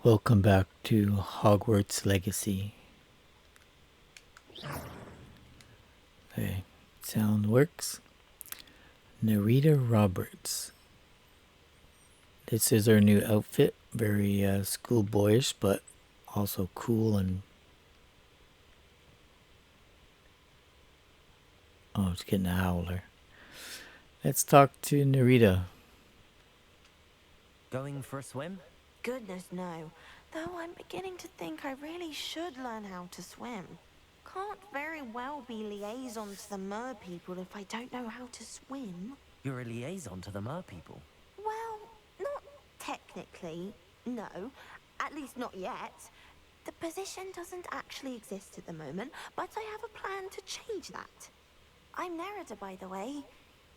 Welcome back to Hogwarts Legacy. Okay, sound works. Narita Roberts. This is her new outfit. Very schoolboyish, but also cool and... Oh, it's getting a howler. Let's talk to Narita. Going for a swim? Goodness, no. Though I'm beginning to think I really should learn how to swim. Can't very well be liaison to the mer people if I don't know how to swim. You're a liaison to the mer people. Well, not technically, no. At least not yet. The position doesn't actually exist at the moment, but I have a plan to change that. I'm Nerida, by the way.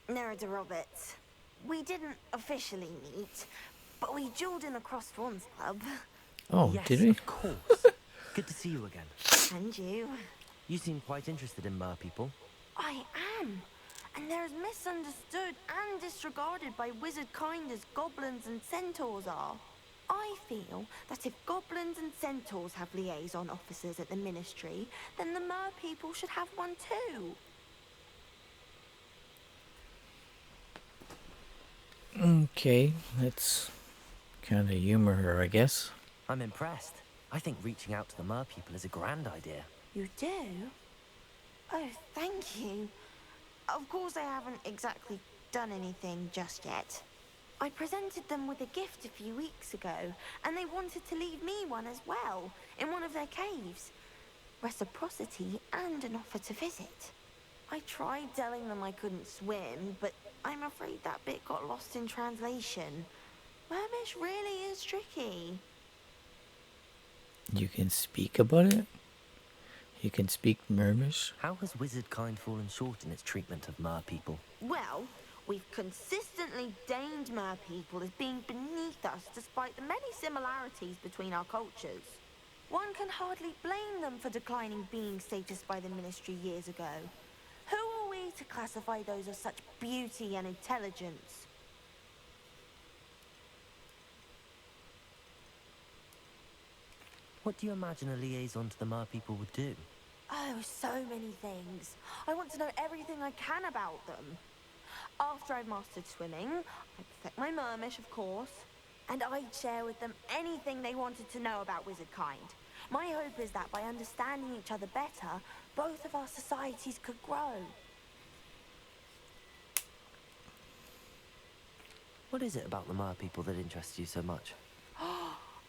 Nerida Roberts. We didn't officially meet, but we dueled in a Crossed-Wands club. Oh, Yes, did we? of course. Good to see you again. And you. You seem quite interested in mer people. I am. And they're as misunderstood and disregarded by wizard kind as goblins and centaurs are. I feel that if goblins and centaurs have liaison officers at the ministry, then the mer people should have one too. Okay, let's kind of humor her, I guess. I'm impressed. I think reaching out to the mer people is a grand idea. You do? Oh, thank you. Of course I haven't exactly done anything just yet. I presented them with a gift a few weeks ago, and they wanted to leave me one as well, in one of their caves. Reciprocity and an offer to visit. I tried telling them I couldn't swim, but I'm afraid that bit got lost in translation. Mermish really is tricky. You can speak about it? You can speak Mermish? How has wizard kind fallen short in its treatment of mer people? Well, we've consistently deemed mer people as being beneath us despite the many similarities between our cultures. One can hardly blame them for declining being status by the ministry years ago. Who are we to classify those of such beauty and intelligence? What do you imagine a liaison to the mer people would do? Oh, so many things. I want to know everything I can about them. After I've mastered swimming, I'd perfect my mermish, of course, and I'd share with them anything they wanted to know about wizard kind. My hope is that by understanding each other better, both of our societies could grow. What is it about the mer people that interests you so much?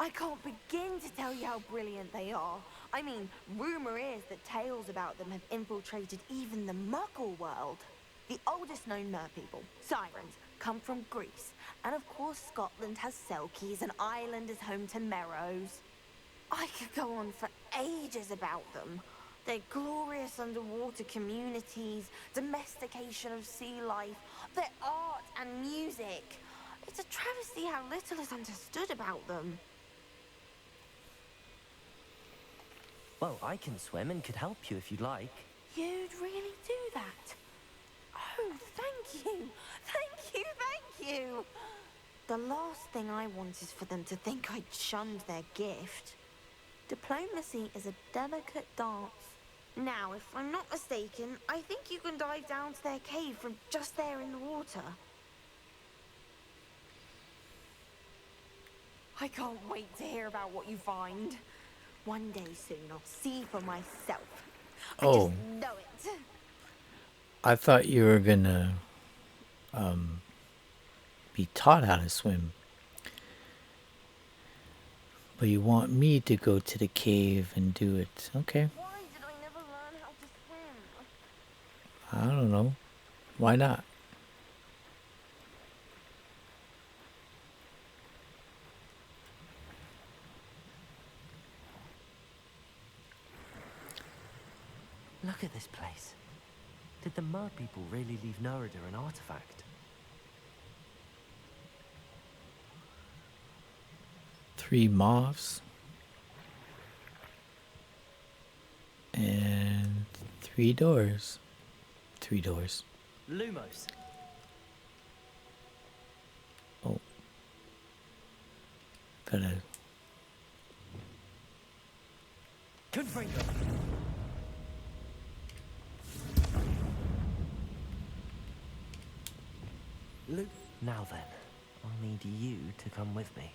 I can't begin to tell you how brilliant they are. I mean, rumor is that tales about them have infiltrated even the Muggle world. The oldest known mer people, sirens, come from Greece. And of course Scotland has Selkies and Ireland is home to Merrows. I could go on for ages about them. Their glorious underwater communities, domestication of sea life, their art and music. It's a travesty how little is understood about them. Well, I can swim and could help you if you'd like. You'd really do that? Oh, thank you! Thank you, thank you! The last thing I want is for them to think I'd shunned their gift. Diplomacy is a delicate dance. Now, if I'm not mistaken, I think you can dive down to their cave from just there in the water. I can't wait to hear about what you find. One day soon, I'll see for myself. I Oh. just know it. I thought you were gonna be taught how to swim. But you want me to go to the cave and do it. Okay. Why did I never learn how to swim? I don't know. Why not? Look at this place. Did the mer people really leave Nerida an artifact? 3 moths. And 3 doors. 3 doors. Lumos. Oh. Gotta Confringo. Luke. Now then, I'll need you to come with me.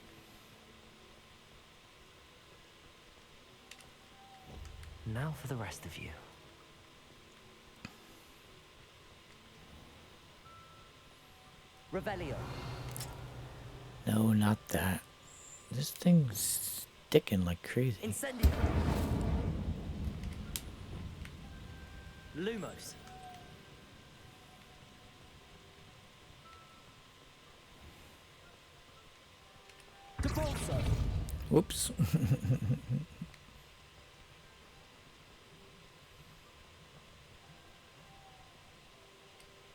Now for the rest of you. Revelio. No, not that. This thing's sticking like crazy. Incendio. Lumos. Debolso. Whoops.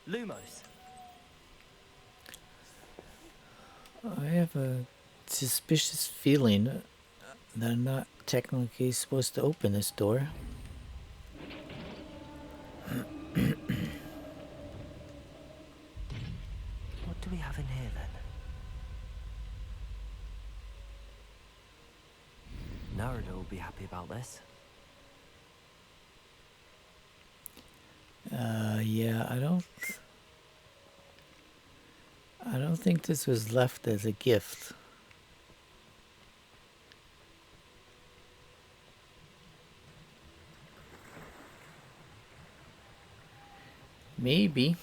Lumos. I have a suspicious feeling that I'm not technically supposed to open this door. What do we have in here then? Narada will be happy about this. Yeah, I don't think this was left as a gift. Maybe.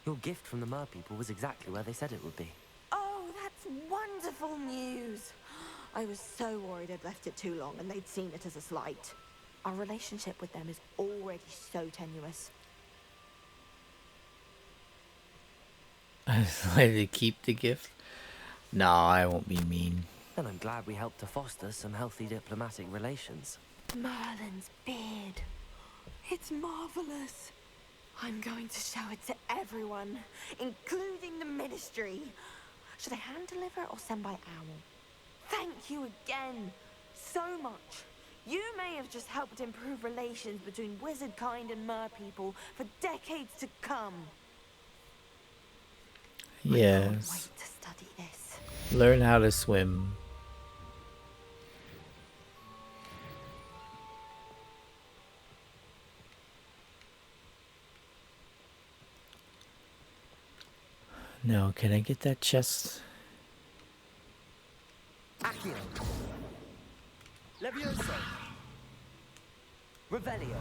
Your gift from the Mer people was exactly where they said it would be. Oh, that's wonderful news. I was so worried I'd left it too long and they'd seen it as a slight. Our relationship with them is already so tenuous. I decided to keep the gift. No, I won't be mean. And I'm glad we helped to foster some healthy diplomatic relations. Merlin's beard. It's marvelous. I'm going to show it to everyone, including the Ministry. Should I hand deliver it or send by owl? Thank you again, so much. You may have just helped improve relations between wizard kind and mer people for decades to come. I can't Yes. wait to study this. Learn how to swim. Now, can I get that chest? Accio. Levioso. Revelio.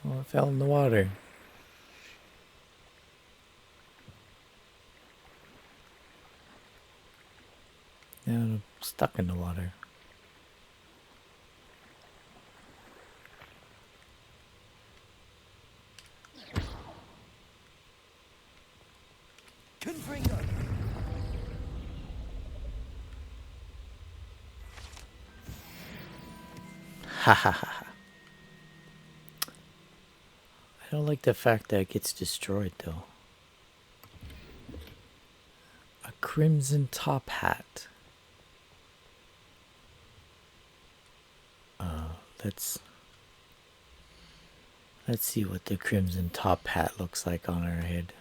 Oh, I fell in the water. Now I'm stuck in the water. Confringo. Ha ha ha. I don't like the fact that it gets destroyed though. A crimson top hat. Let's see what the crimson top hat looks like on her head.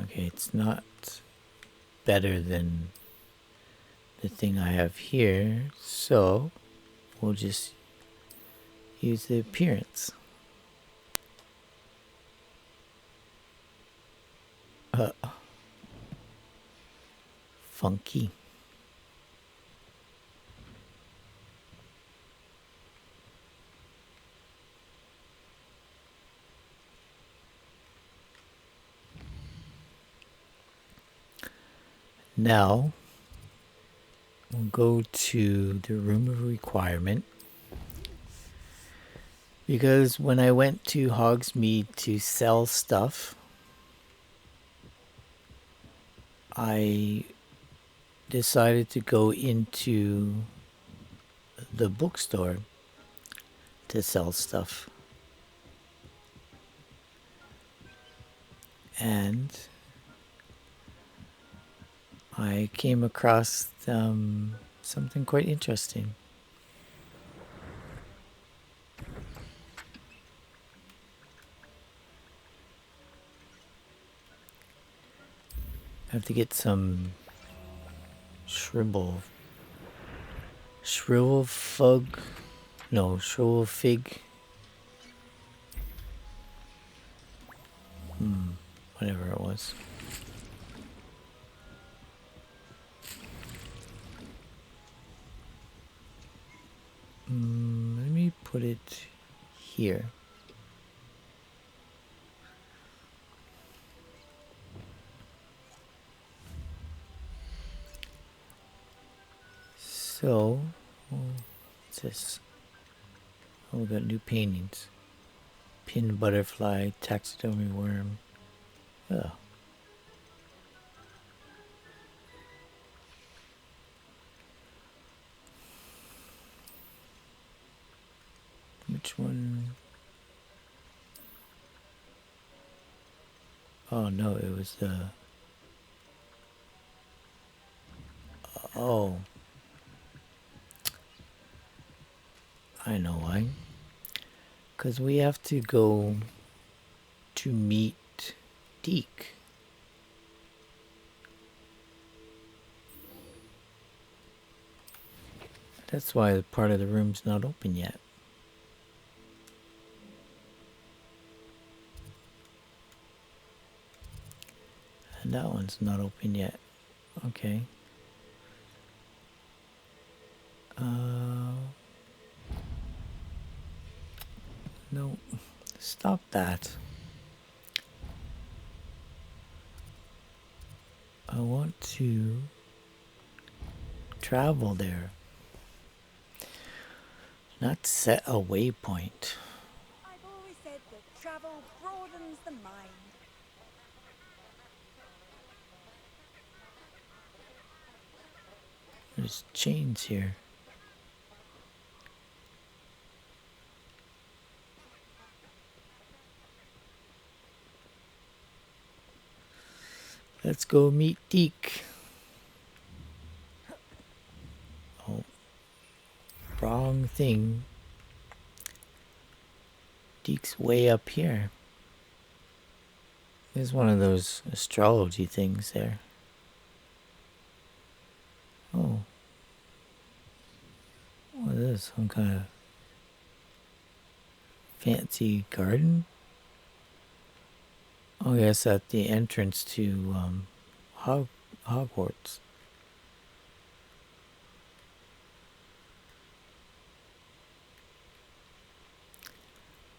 Okay, it's not better than the thing I have here, so we'll just use the appearance. Funky. Now, we'll go to the room of requirement. Because when I went to Hogsmeade to sell stuff, I decided to go into the bookstore to sell stuff. And I came across something quite interesting. I have to get some shrivel fig. No, shrivel fig. Whatever it was. Let me put it here. So, what's this? Oh, we got new paintings. Pin butterfly, taxidermy worm. Oh. Which one? Oh no, it was the... Oh. I know why. Because we have to go to meet Deke. That's why part of the room's not open yet. And that one's not open yet. Okay. No. Stop that. I want to travel there. Not set a waypoint. I've always said that travel broadens the mind. There's chains here. Let's go meet Deke. Oh, wrong thing. Deke's way up here. There's one of those astrology things there. Oh. What is this? Some kind of fancy garden? Oh, yes, at the entrance to Hogwarts.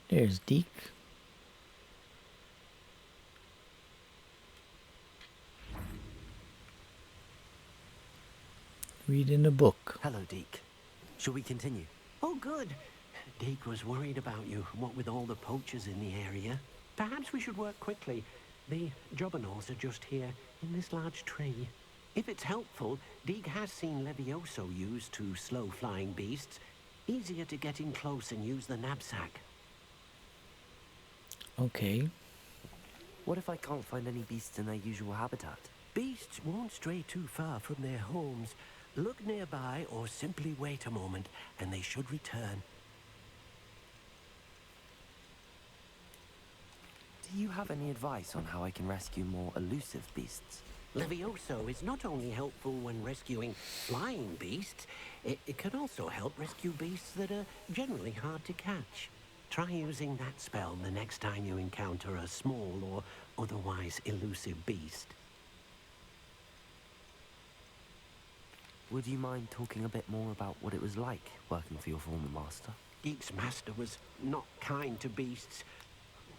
There's Deke. Reading a book. Hello, Deke. Shall we continue? Oh, good. Deke was worried about you, what with all the poachers in the area. Perhaps we should work quickly. The Jobberknolls are just here, in this large tree. If it's helpful, Deke has seen Levioso used to slow flying beasts. Easier to get in close and use the knapsack. Okay. What if I can't find any beasts in their usual habitat? Beasts won't stray too far from their homes. Look nearby or simply wait a moment, and they should return. Do you have any advice on how I can rescue more elusive beasts? Levioso is not only helpful when rescuing flying beasts, it can also help rescue beasts that are generally hard to catch. Try using that spell the next time you encounter a small or otherwise elusive beast. Would you mind talking a bit more about what it was like working for your former master? Deke's master was not kind to beasts,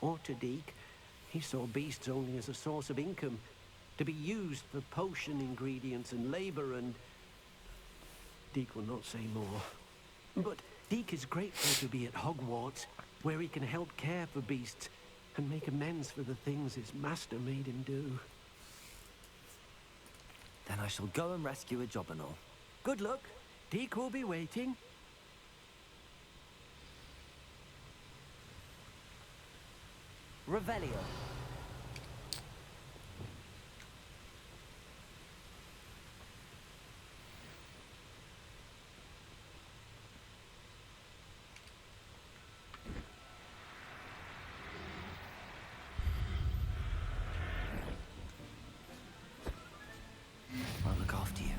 or to Deke. He saw beasts only as a source of income, to be used for potion ingredients and labor, and Deke will not say more. But Deke is grateful to be at Hogwarts. where he can help care for beasts and make amends for the things his master made him do. Then I shall go and rescue a Jobberknoll. Good luck. Deke will be waiting. Revelio. I'll look after you.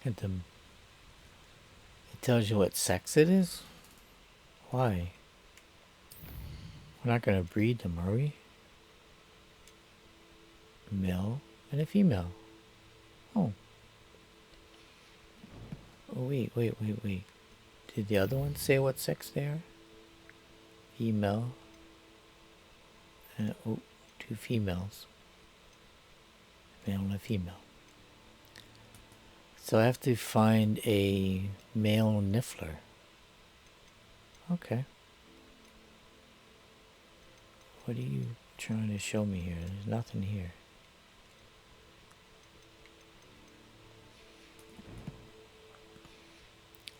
It tells you what sex it is? Why? We're not going to breed them, are we? Male and a female. Oh. Oh, wait. Did the other one say what sex they are? Female. And, oh, 2 females. Male and a female. So I have to find a male niffler. Okay. What are you trying to show me here? There's nothing here.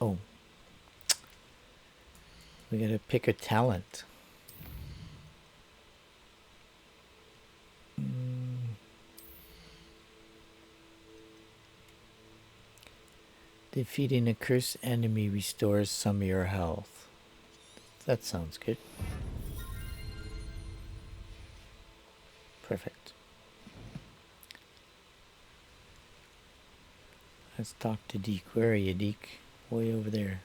Oh. We gotta pick a talent. Defeating a cursed enemy restores some of your health. That sounds good. Perfect. Let's talk to Deke. Where are you, Deke? Way over there.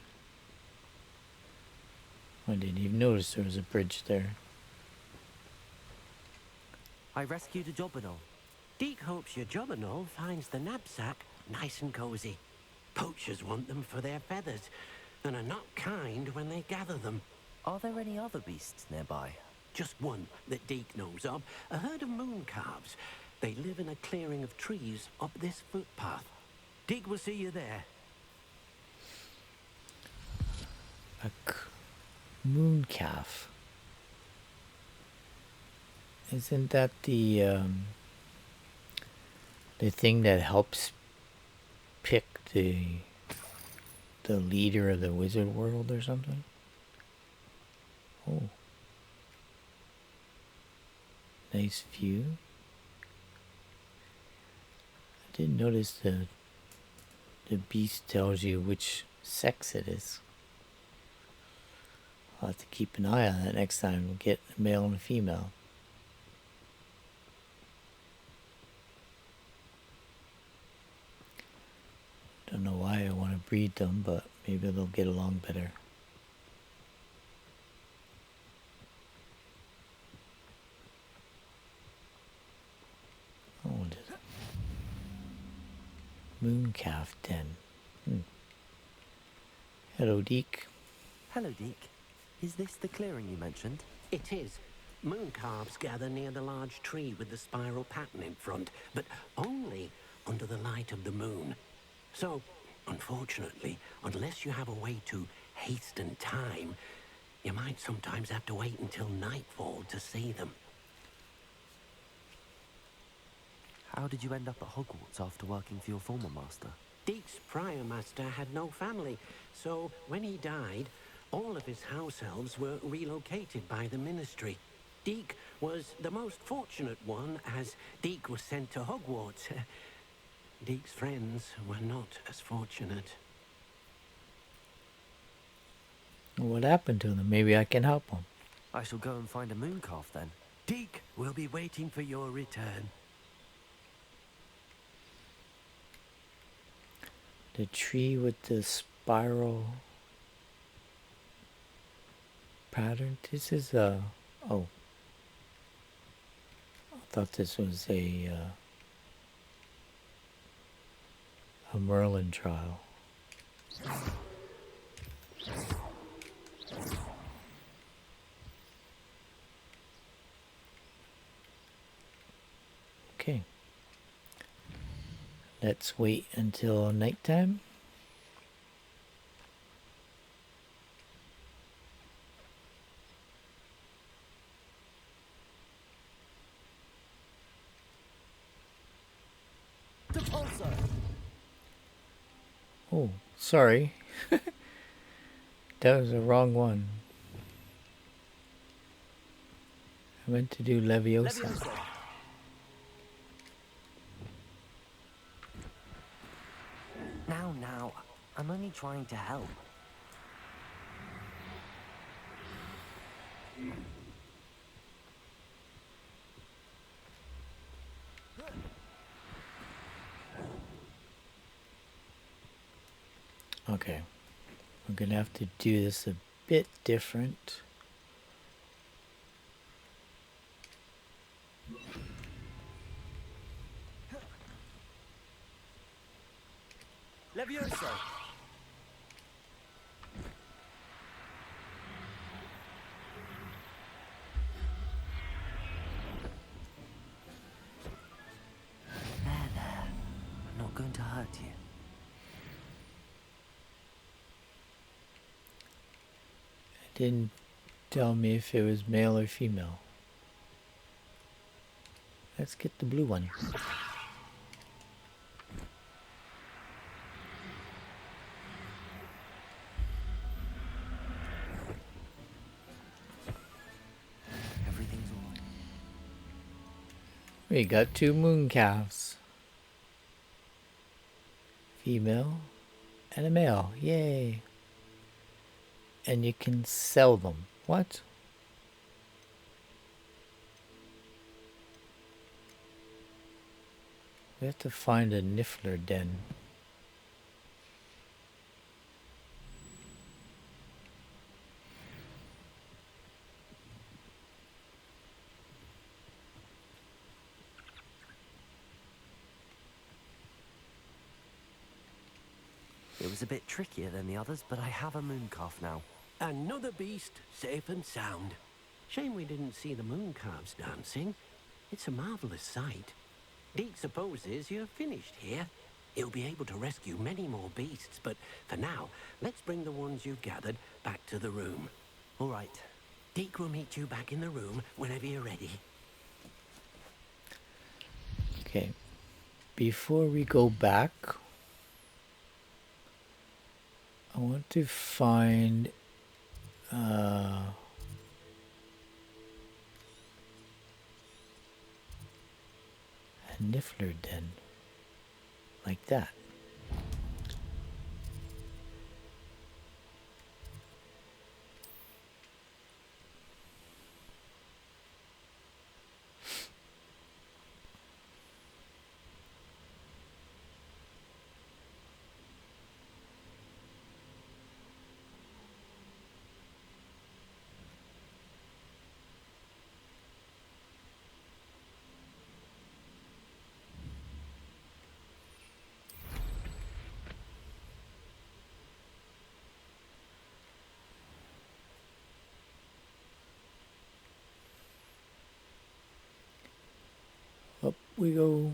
I didn't even notice there was a bridge there. I rescued a Jobberknoll. Deke hopes your Jobberknoll finds the knapsack nice and cozy. Poachers want them for their feathers and are not kind when they gather them. Are there any other beasts nearby? Just one that Deke knows of, a herd of moon calves. They live in a clearing of trees up this footpath. Deke will see you there. A moon calf. Isn't that the thing that helps pick the leader of the wizard world or something? Oh. Nice view. I didn't notice the beast tells you which sex it is. I'll have to keep an eye on that next time we get a male and a female. Don't know why I want to breed them, but maybe they'll get along better. Oh, what is it? Mooncalf Den. Hello, Deke. Hello, Deke. Is this the clearing you mentioned? It is. Moon calves gather near the large tree with the spiral pattern in front, but only under the light of the moon. So, unfortunately, unless you have a way to hasten time, you might sometimes have to wait until nightfall to see them. How did you end up at Hogwarts after working for your former master? Deke's prior master had no family, so when he died, all of his house elves were relocated by the ministry. Deke was the most fortunate one, as Deke was sent to Hogwarts. Deke's friends were not as fortunate. What happened to them? Maybe I can help them. I shall go and find a mooncalf then. Deke will be waiting for your return. The tree with the spiral pattern. This is a... Oh. I thought this was a Merlin trial. Okay. Let's wait until nighttime. Oh, sorry. That was the wrong one. I meant to do Leviosa. Now, I'm only trying to help. Okay. We're gonna have to do this a bit different. Levioso! There. I'm not going to hurt you. It didn't tell me if it was male or female. Let's get the blue one. Everything's alright. We got 2 moon calves. Female and a male. Yay. And you can sell them. What? We have to find a niffler den. It was a bit trickier than the others, but I have a moon calf now. Another beast, safe and sound. Shame we didn't see the moon calves dancing. It's a marvelous sight. Deke supposes you're finished here. He'll be able to rescue many more beasts, but for now, let's bring the ones you've gathered back to the room. All right. Deke will meet you back in the room whenever you're ready. Okay. Before we go back, I want to find a niffler den. Like that. Up we go.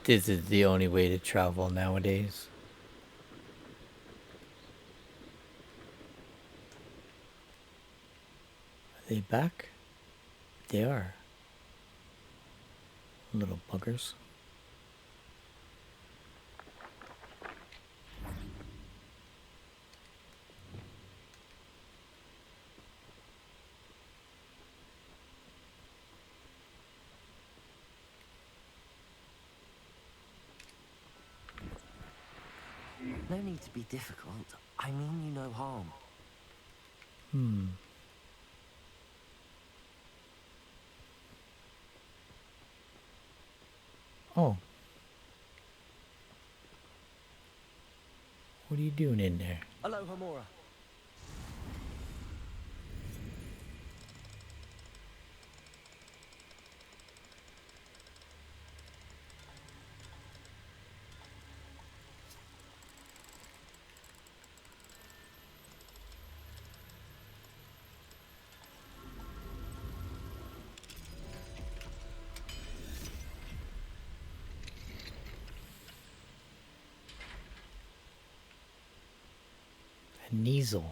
This is the only way to travel nowadays. Are they back? They are. Little buggers. No need to be difficult. I mean you no harm. Oh. What are you doing in there? Hello, Hamora. Kneasel.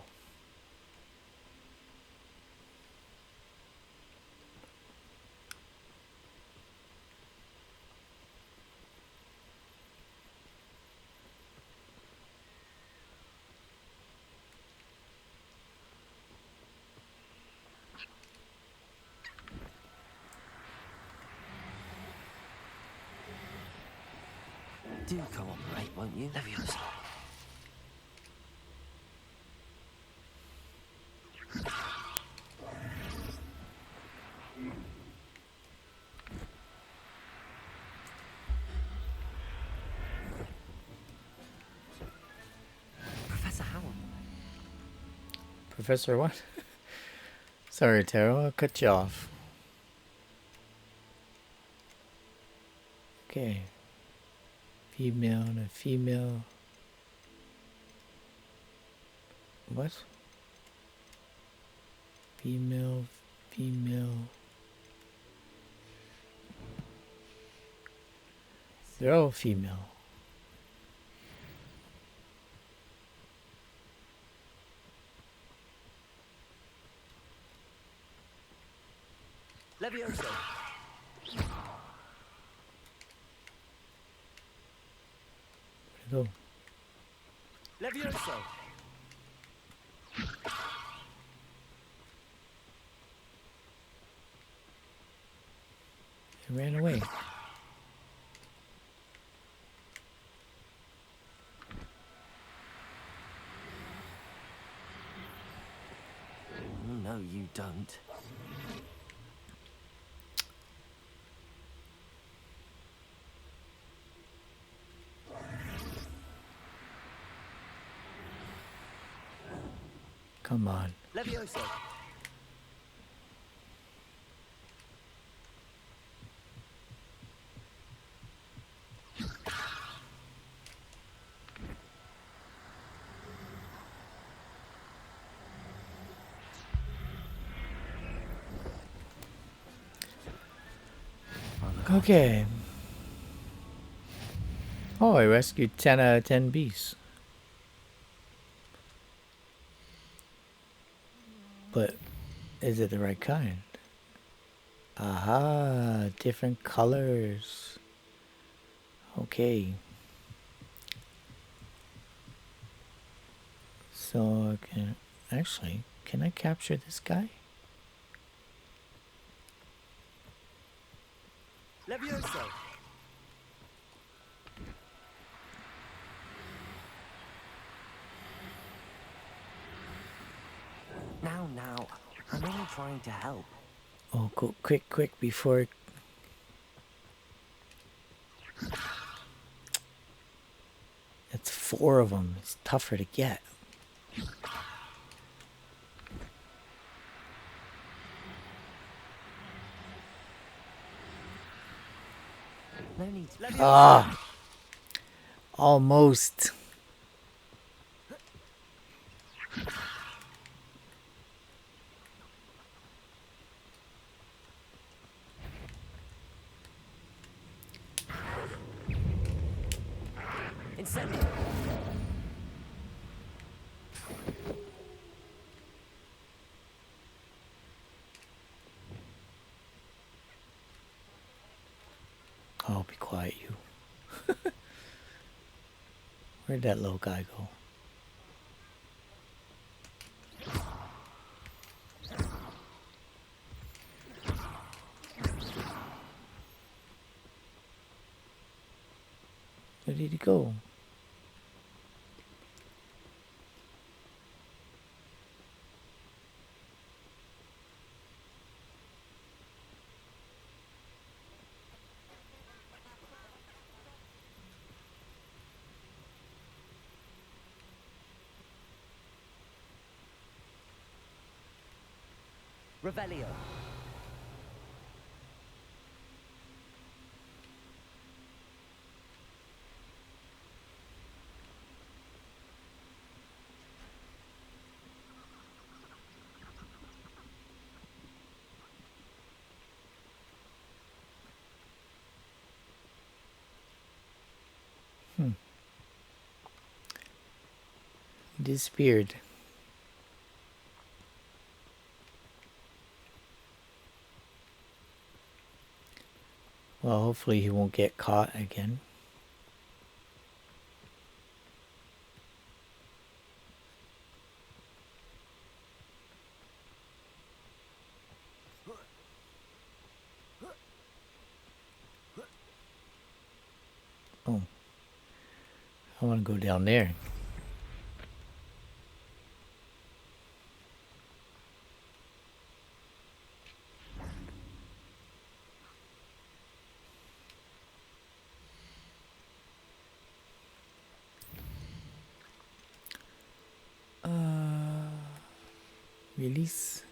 Do cooperate, won't you? Leviosa. Professor Howard. Professor what? Sorry, Taro, I cut you off. Okay. Female and a female. What? Female, female. They're all female. Leviosa. Where'd it go? Leviosa. It ran away. No, you don't. Come on. Leviosa. Okay. Oh, I rescued 10 out of 10 beasts. But is it the right kind? Aha, different colors. Okay. So I can actually, can I capture this guy? Leviosa. Now, I'm only trying to help. Oh, go quick before it... That's 4 of them. It's tougher to get. No need. Ah, almost. Incendio. Oh, be quiet, you. Where'd that little guy go? Where did he go? Revelio. He disappeared. Well, hopefully he won't get caught again. Oh, I want to go down there. Release.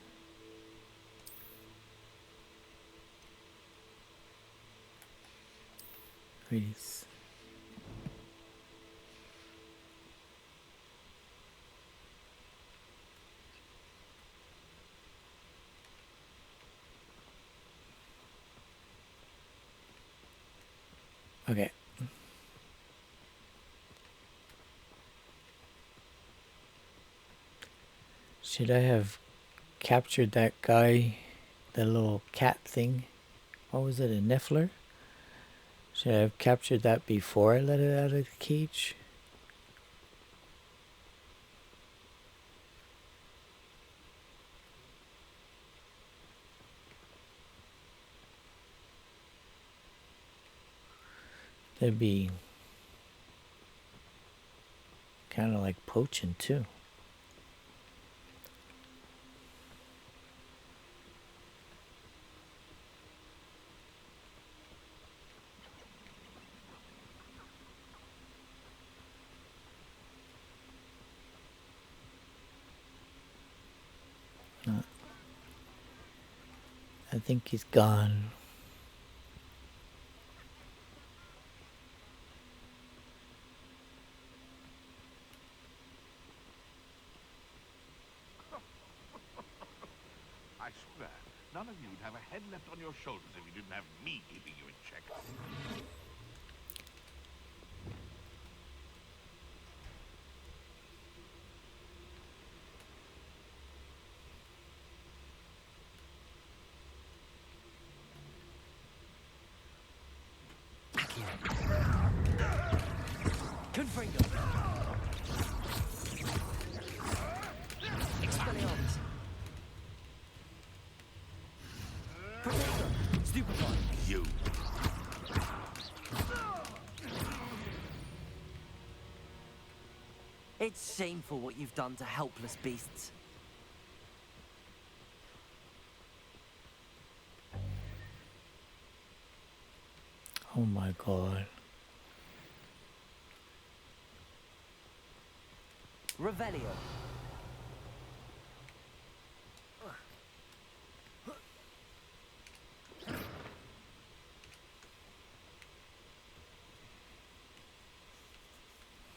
Release. Okay. Should I have captured that guy, the little cat thing? What was it, a Niffler? Should I have captured that before I let it out of the cage? That'd be kind of like poaching too. I think he's gone. I swear, none of you'd have a head left on your shoulders if you didn't have me keeping you in check. Confringo. Expelliarmus. Protego. Stupefy. You. It's shameful what you've done to helpless beasts. Oh my god. Revelio.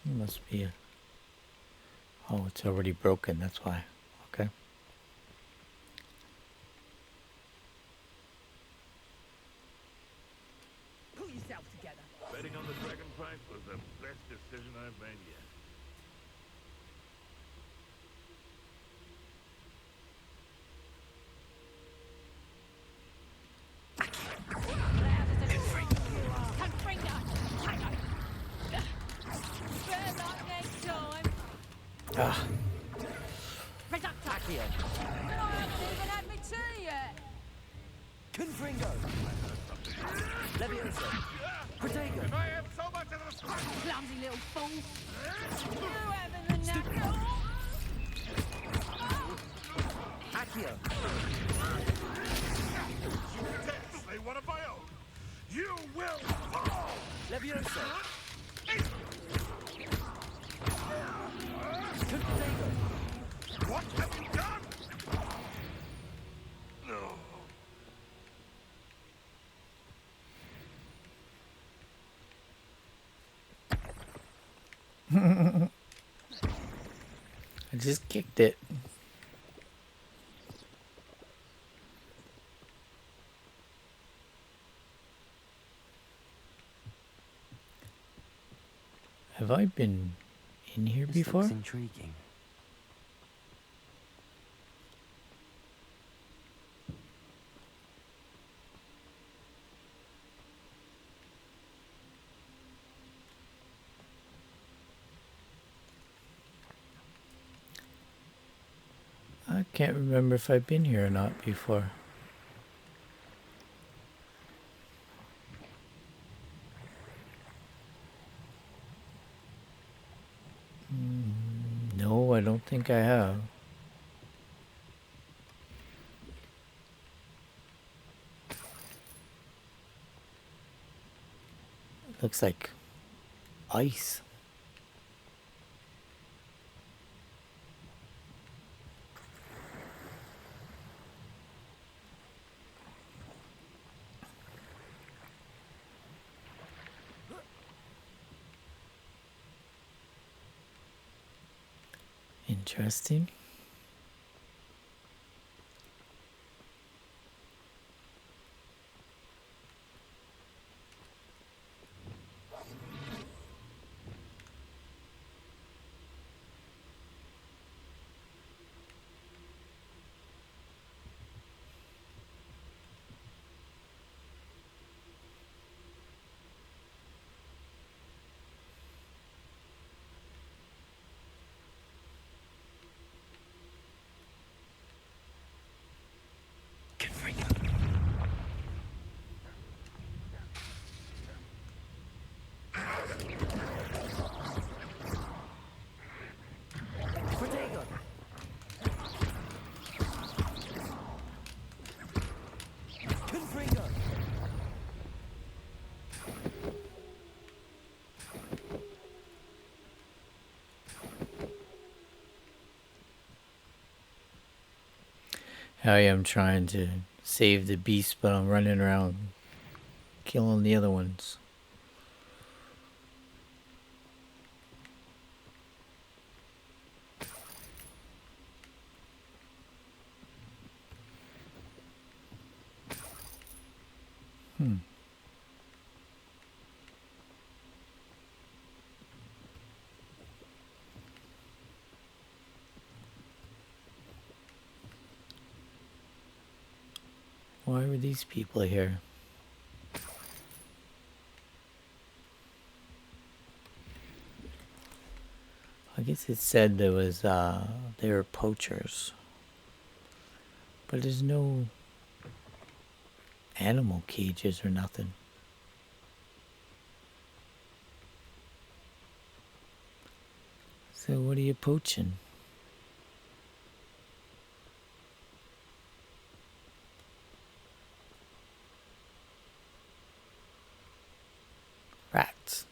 Must be a... Oh, it's already broken, that's why. Okay. Pull yourself together. Betting on the dragon price was the best decision I've made yet. Ah, Accio. Confringo. Leviosa. Protego. If I have so much of the Clumsy little fool. You having the knack? Accio. test, they one of my own. You will fall! Leviosa. Confringo. What have you done? No. I just kicked it. Have I been in here This before? looks intriguing. I can't remember if I've been here or not before. No, I don't think I have. Looks like ice. Interesting. I am trying to save the beast, but I'm running around killing the other ones. Why were these people here? I guess it said there was they were poachers. But there's no animal cages or nothing. So what are you poaching? Rats.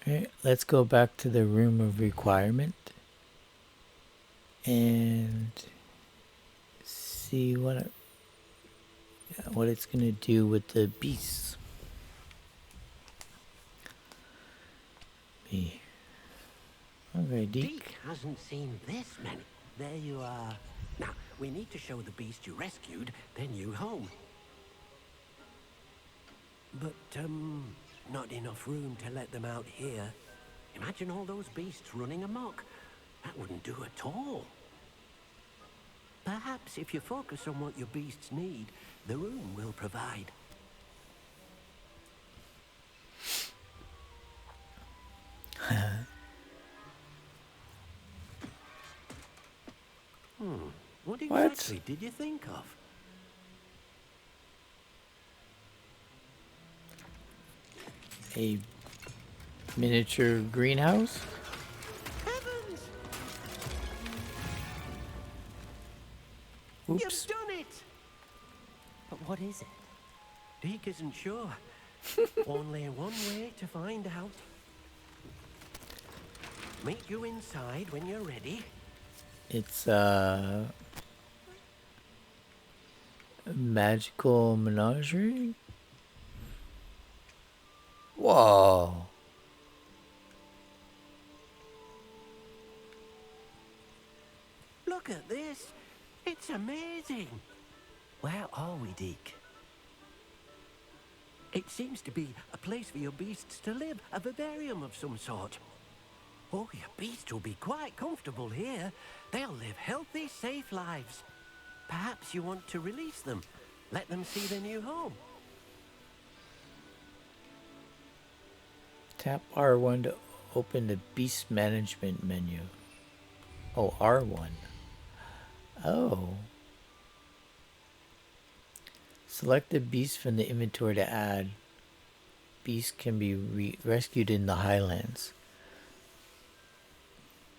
Alright, let's go back to the room of requirement and see what it's gonna do with the beasts. Me. Okay, Deke. Deke hasn't seen this many. There you are. Now, we need to show the beast you rescued their new home. But, not enough room to let them out here. Imagine all those beasts running amok. That wouldn't do at all. Perhaps if you focus on what your beasts need, the room will provide. What exactly did you think of? A miniature greenhouse? Heavens! Oops. You've done it! But what is it? Deke isn't sure. Only one way to find out. Meet you inside when you're ready. It's a magical menagerie? Whoa. Look at this. It's amazing. Where are we, Deke? It seems to be a place for your beasts to live, a vivarium of some sort. Oh, your beasts will be quite comfortable here. They'll live healthy, safe lives. Perhaps you want to release them. Let them see their new home. Tap R1 to open the beast management menu. Oh, R1. Oh. Select the beast from the inventory to add. Beast can be rescued in the Highlands.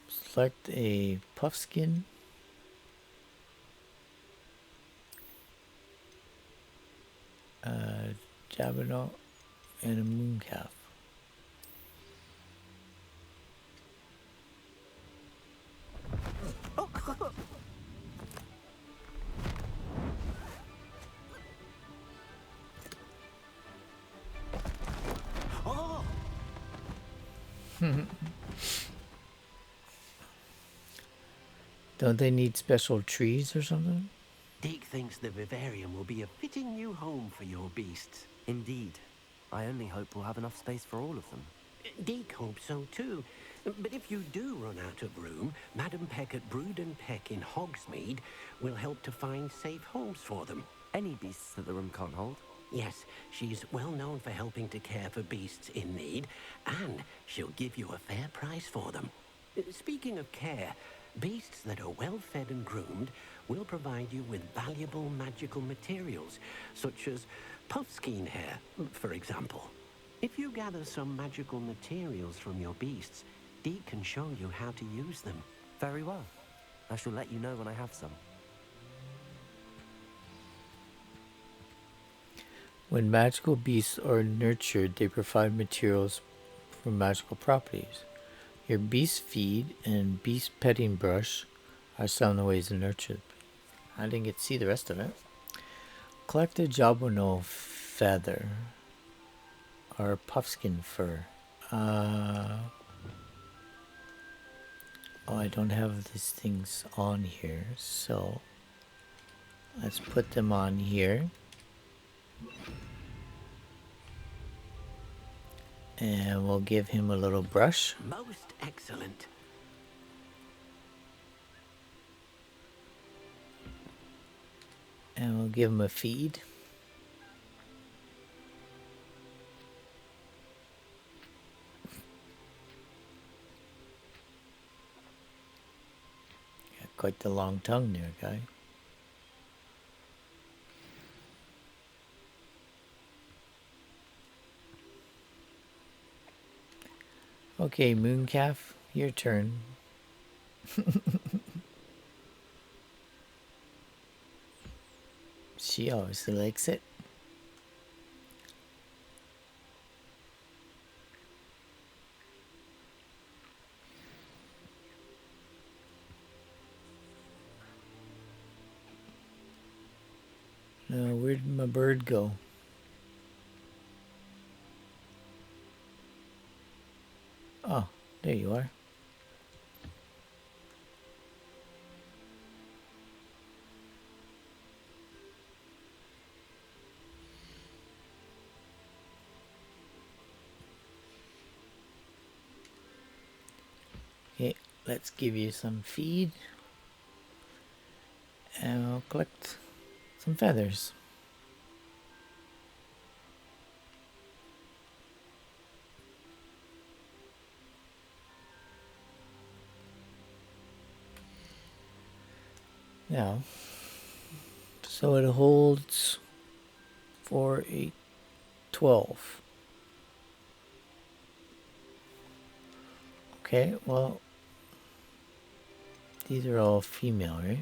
Select a puffskin. Jabbernaut and a mooncalf. Oh! Don't they need special trees or something? Deke thinks the vivarium will be a fitting new home for your beasts. Indeed. I only hope we'll have enough space for all of them. Deke hopes so too. But if you do run out of room, Madam Peck at Brood and Peck in Hogsmeade will help to find safe homes for them. Any beasts that the room can't hold? Yes, she's well known for helping to care for beasts in need, and she'll give you a fair price for them. Speaking of care, beasts that are well fed and groomed will provide you with valuable magical materials, such as puffskein hair, for example. If you gather some magical materials from your beasts, Dee can show you how to use them. Very well. I shall let you know when I have some. When magical beasts are nurtured, they provide materials for magical properties. Your beast feed and beast petting brush are some of the ways to nurture them. I didn't get to see the rest of it. Collect a Jabbernaut feather or puffskin fur. Oh, I don't have these things on here, so let's put them on here. And we'll give him a little brush. Most excellent. And we'll give him a feed. Got quite the long tongue there, guy. Okay, mooncalf, your turn. She obviously likes it. Now, where did my bird go? Oh, there you are. Okay, let's give you some feed. And I'll collect some feathers. Now, so it holds 4, 8, 12. Okay, well, these are all female, right?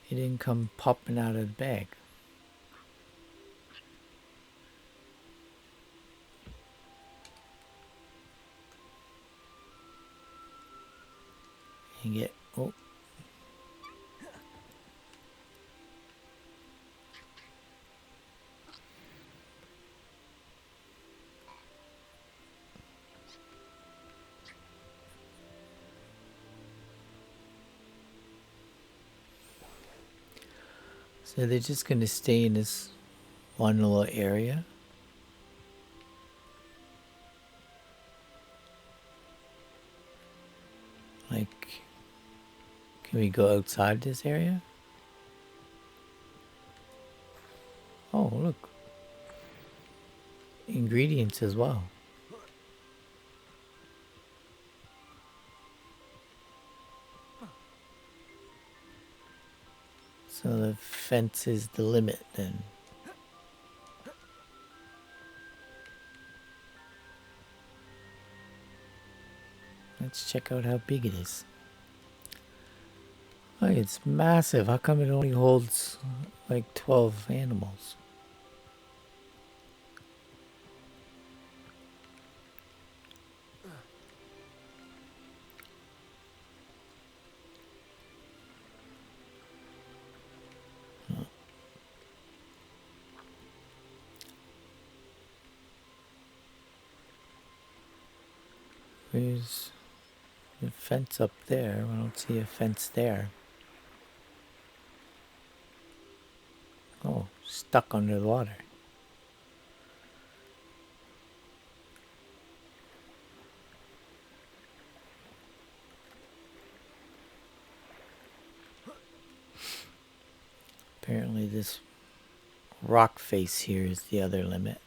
It didn't come popping out of the bag. You get, oh. So they're just going to stay in this one little area. Can we go outside this area? Oh, look. Ingredients as well. So the fence is the limit then. Let's check out how big it is. Oh, it's massive. How come it only holds like 12 animals? Where's the fence up there? I don't see a fence there. Oh, stuck under the water. Apparently this rock face here is the other limit.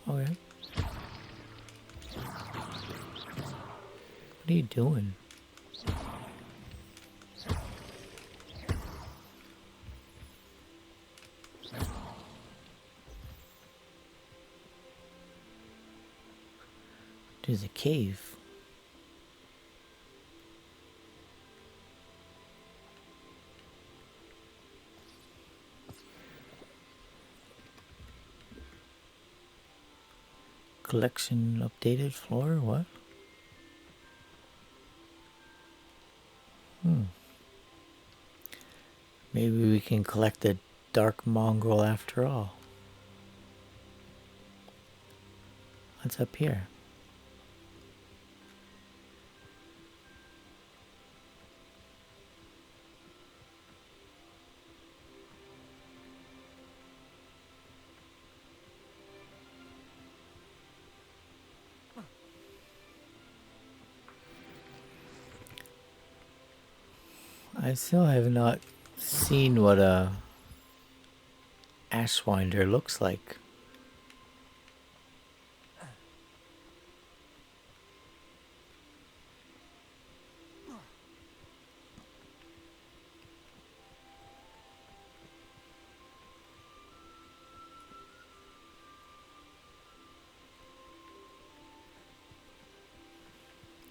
Okay. What are you doing? There's a cave. Collection updated floor? What? Maybe we can collect a dark mongrel after all. What's up here? I still have not seen what a ashwinder looks like.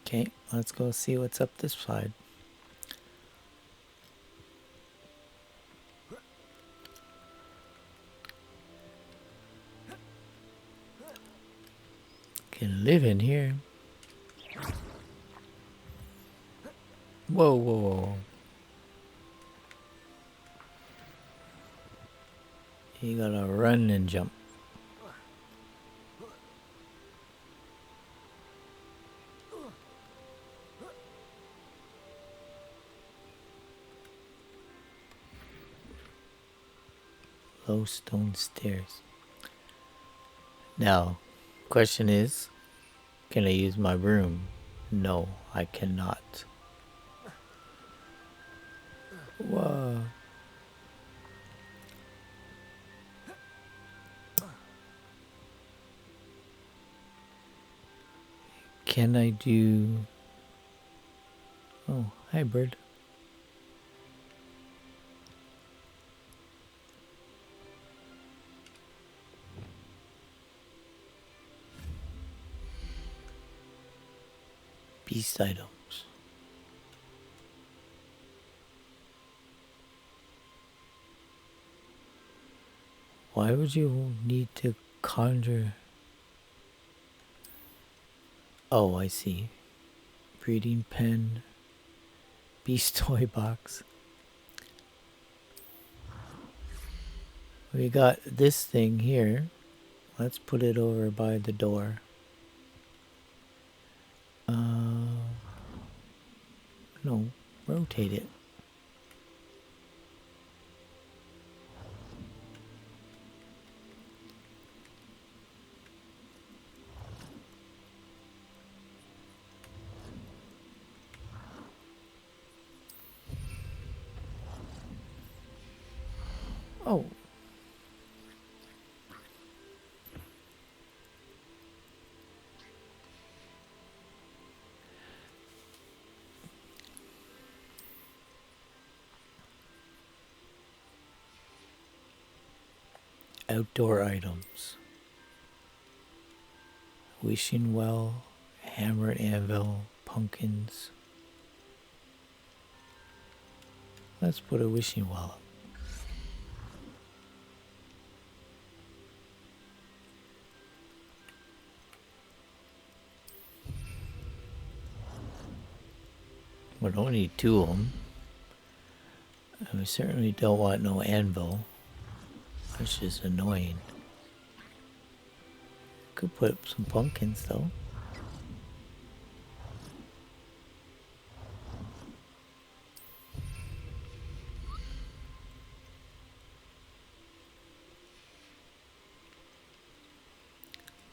Okay, let's go see what's up this side. Can live in here. Whoa, whoa, whoa. You gotta run and jump. Low stone stairs. Now, question is, can I use my broom? No, I cannot. Whoa. Can I do... Oh, hi bird. Beast items. Why would you need to conjure? Oh, I see. Breeding pen. Beast toy box. We got this thing here. Let's put it over by the door. No, rotate it. Outdoor items. Wishing well, hammer and anvil, pumpkins. Let's put a wishing well up. We don't need two of them. And we certainly don't want no anvil. That's just annoying. Could put up some pumpkins though.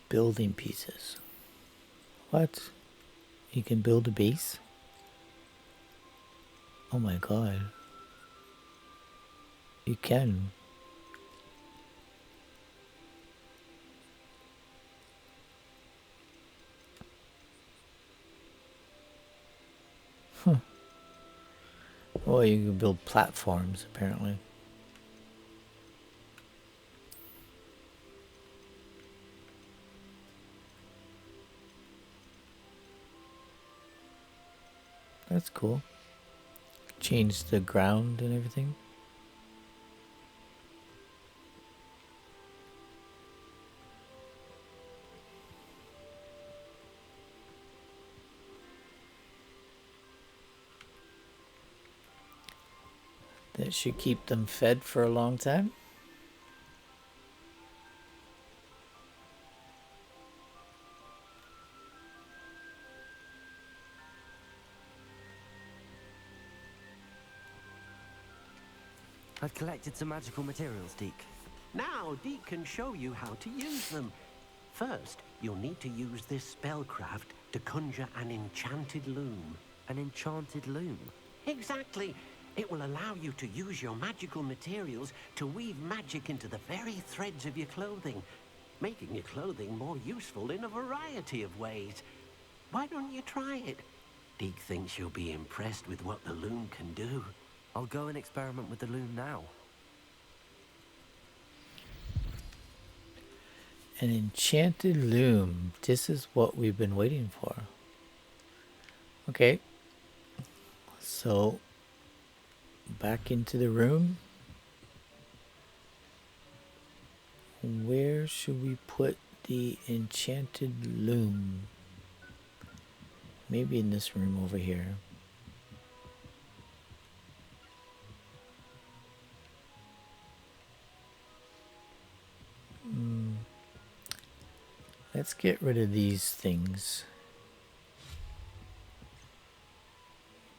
Building pieces. What? You can build a base? Oh my god. You can. Huh. Well, you can build platforms apparently. That's cool. Change the ground and everything. That should keep them fed for a long time. I've collected some magical materials, Deke. Now, Deke can show you how to use them. First, you'll need to use this spellcraft to conjure an enchanted loom. An enchanted loom? Exactly. It will allow you to use your magical materials to weave magic into the very threads of your clothing, making your clothing more useful in a variety of ways. Why don't you try it? Deke thinks you'll be impressed with what the loom can do. I'll go and experiment with the loom now. An enchanted loom. This is what we've been waiting for. Okay. So, back into the room. Where should we put the enchanted loom? Maybe in this room over here. Let's get rid of these things.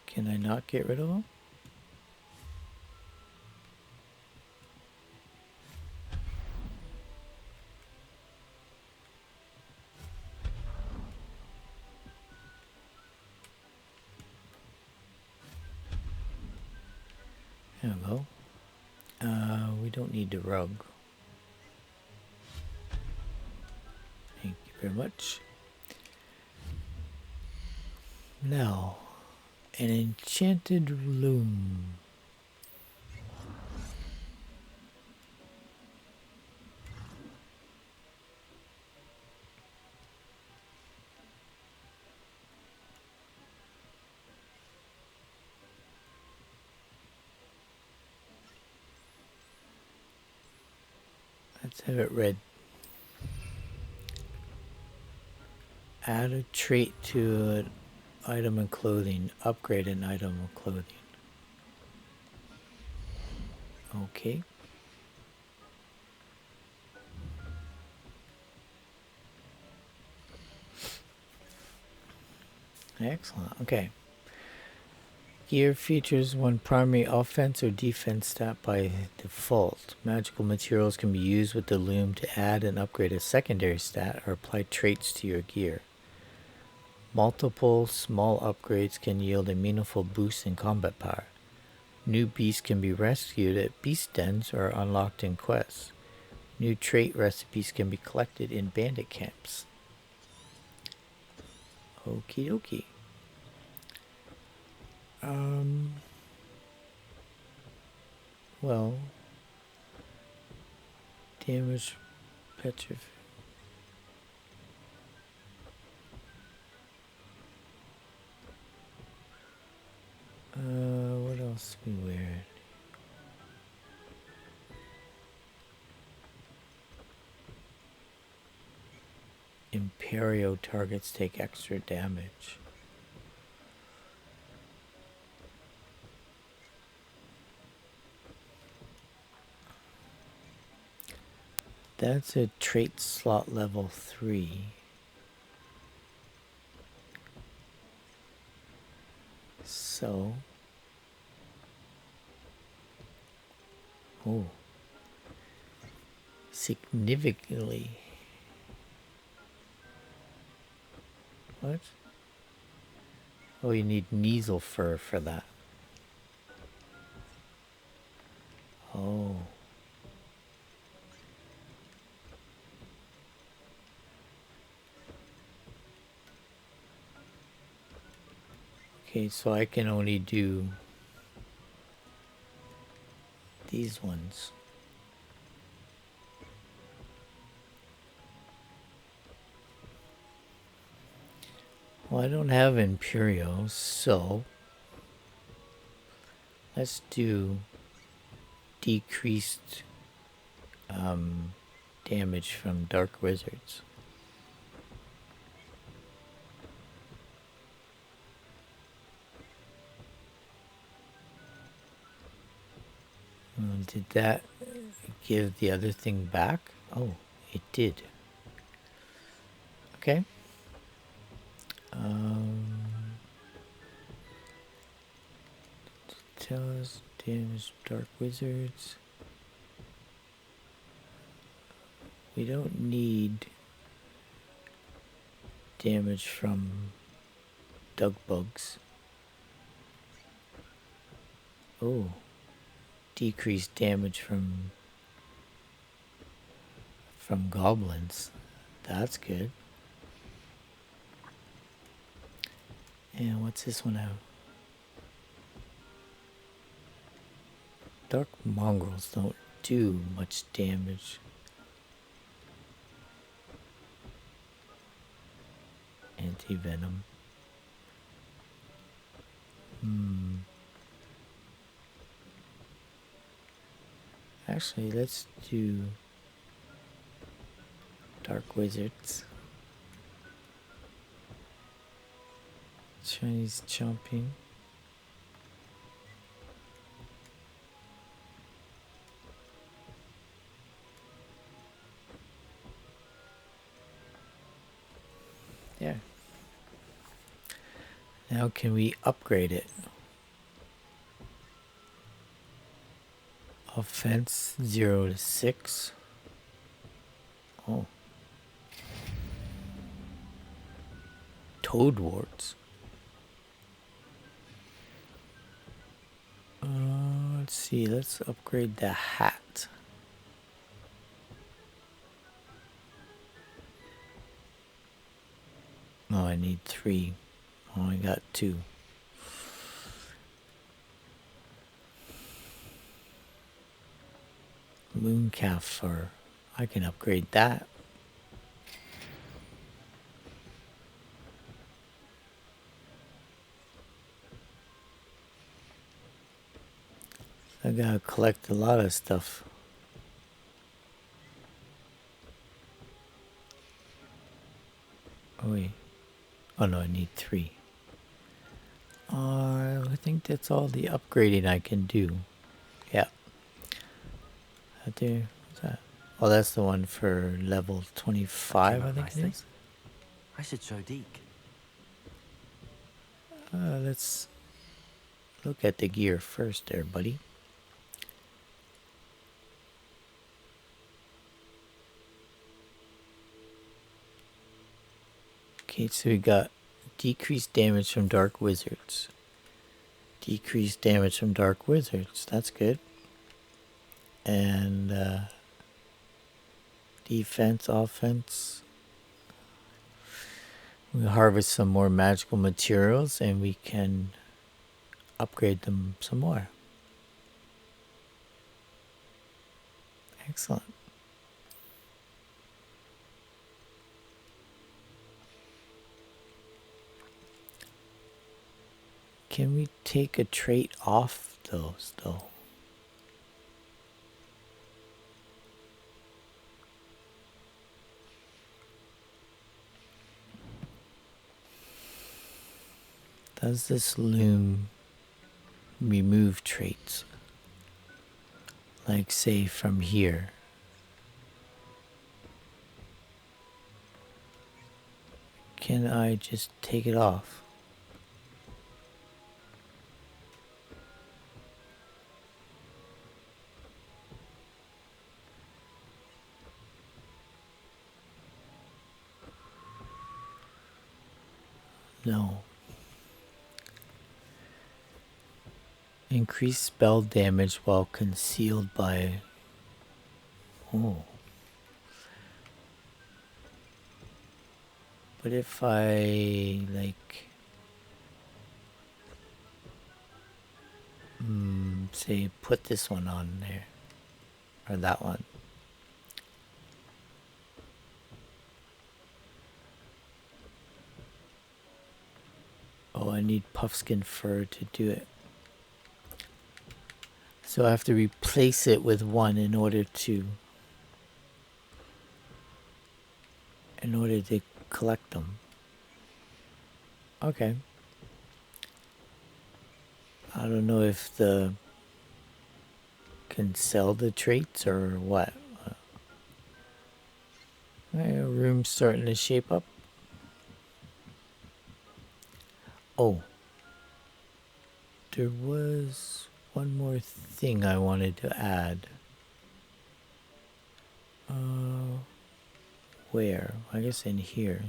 Can I not get rid of them? There we go. We don't need the rug. Thank you very much. Now, an enchanted loom. Let's have it read. Add a trait to an item of clothing. Upgrade an item of clothing. Okay. Excellent. Okay. Gear features one primary offense or defense stat by default. Magical materials can be used with the loom to add and upgrade a secondary stat or apply traits to your gear. Multiple small upgrades can yield a meaningful boost in combat power. New beasts can be rescued at beast dens or unlocked in quests. New trait recipes can be collected in bandit camps. Okie dokie. Well, Damage petrify. What else we wear? Imperio targets take extra damage. That's a trait slot level 3. So, oh, significantly. What? Oh, you need Kneasel fur for that. Oh. Okay, so I can only do these ones. Well, I don't have Imperio, so let's do decreased damage from Dark Wizards. Did that give the other thing back? Oh, it did. Okay. Tell us damage Dark Wizards. We don't need damage from Dug Bugs. Oh, decreased damage from goblins. That's good. And what's this one out? Dark mongrels don't do much damage. Anti-venom. Actually, let's do Dark Wizards. Chinese chomping. There. Now can we upgrade it? Offense 0 to 6. Oh. Toadwarts. Let's see, let's upgrade the hat. Oh, I need 3. Oh, I got 2. Mooncalf fur. I can upgrade that. I gotta collect a lot of stuff. Oh wait. Oh no, I need 3. I think that's all the upgrading I can do. Yeah. Out there. What's that? Oh, that's the one for level 25, I think it is. I should show Deke. Let's look at the gear first there, buddy. Okay, so we got decreased damage from Dark Wizards. Decreased damage from Dark Wizards. That's good. And defense, offense. We harvest some more magical materials and we can upgrade them some more. Excellent. Can we take a trait off those though? Does this loom remove traits? Like say from here. Can I just take it off? No. Increase spell damage while concealed by... Oh. But if I, like... say, put this one on there. Or that one. Oh, I need puffskin fur to do it. So I have to replace it with one in order to collect them. Okay. I don't know if the can sell the traits or what. My room's starting to shape up. Oh. There was one more thing I wanted to add. Where? I guess in here.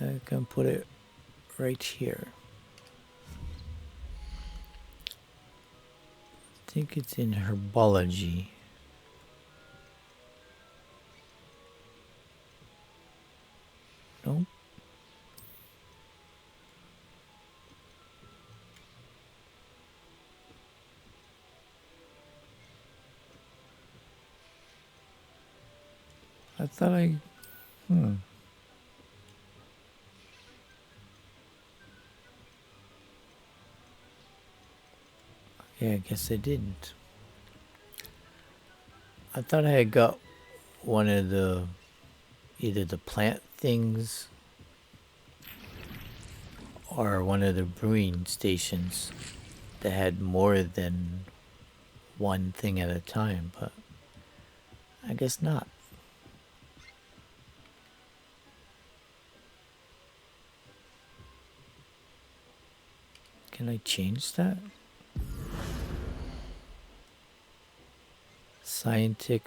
I can put it right here. I think it's in herbology. No? I thought I... Yeah, I guess I didn't. I thought I had got one of the... either the plant things or one of the brewing stations that had more than one thing at a time, but I guess not. Can I change that? Scientific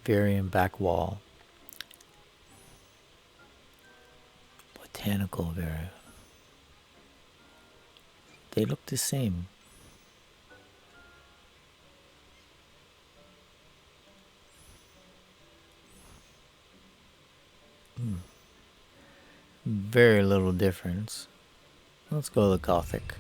variant back wall. Botanical variant. They look the same. Very little difference. Let's go to the Gothic.